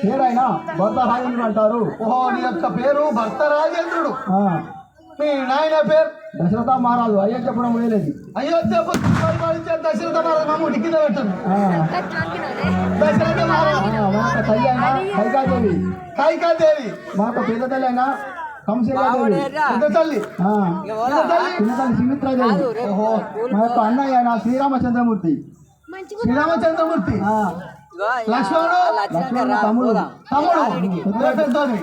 పేరైనా భర్త రాజేంద్రుడు అంటారు. ఓహో, నీ యొక్క పేరు భర్త రాజేంద్రుడు. మీ నాయన పేరు దశరథ మహారాజు. అయోధ్యపురం వేలేది. అయోధ్యపురం దశరథ మహారాజు మామూలు కింద పెట్టాను. దశరథ మహారాజు తల్లి అయినా కైకాదేవి. కైకాదేవి మాకు పెద్ద తల్లి అయినా కంసేదేవి. పెద్ద తల్లి చిన్న తల్లి సుమిత్రాదేవి. ఓహో, మా యొక్క అన్నయ్య అయినా శ్రీరామచంద్రమూర్తి. శ్రీరామచంద్రమూర్తి. లక్ష్మణుడు తమ్ముడు. పెద్దోని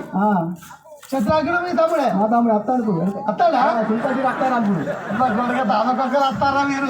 శత్రాగ్రుడు మీ తమ్ముడే. మా తమ్ముడు అత్తాడు. అత్తాడా? చింతకి అత్తాడు. దాదాకొక్కరు వస్తారా మీరు?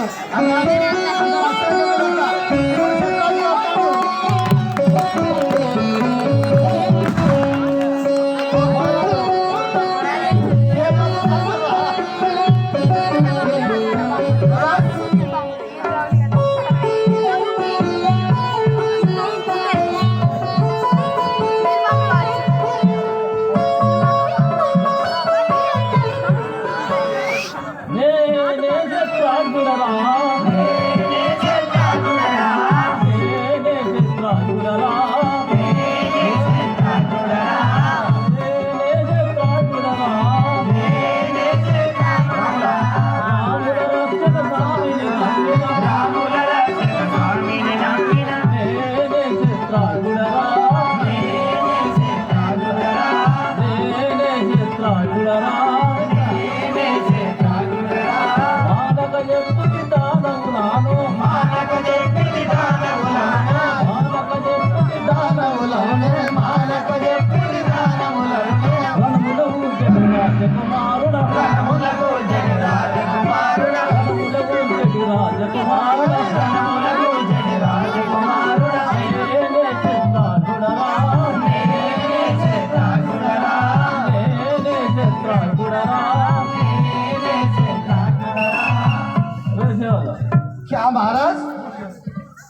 మహారాజ్,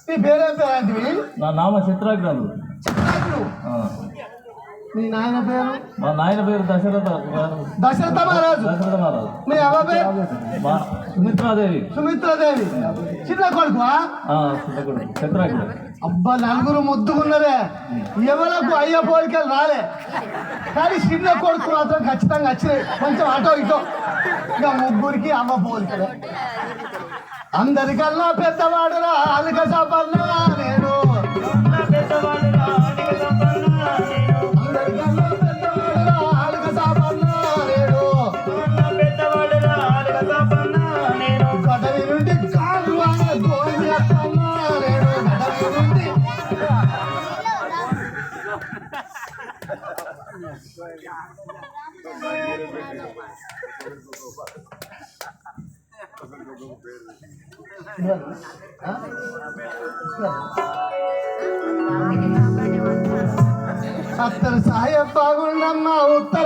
మీ పేరేం పేరంటివి? నా నామ చిత్రాగ్రహుడు. మీ నాయన పేరు? మా నాయన పేరు దశరథ మహారాజు. దశరథ మహారాజు. మీ అవ్వ పేరు? సుమిత్రాదేవి. సుమిత్రాదేవి. చిన్న కొడుకు చిత్రాగ్రహుడు. అబ్బా, నలుగురు ముద్దుకున్నారే. ఎవరకు అయ్య పోలికలు రాలే, కానీ చిన్న కొడుకు మాత్రం ఖచ్చితంగా వచ్చినాయి. కొంచెం అటో ఇటో. ఇక ముగ్గురికి అమ్మ పోలికలే. అందరికల్లా పెద్దవాడు రా అలిక సంపన్న నేను. గడవి నుండి కాలు అత్తరు సాయం బాగుండమ్మా. ఉత్తర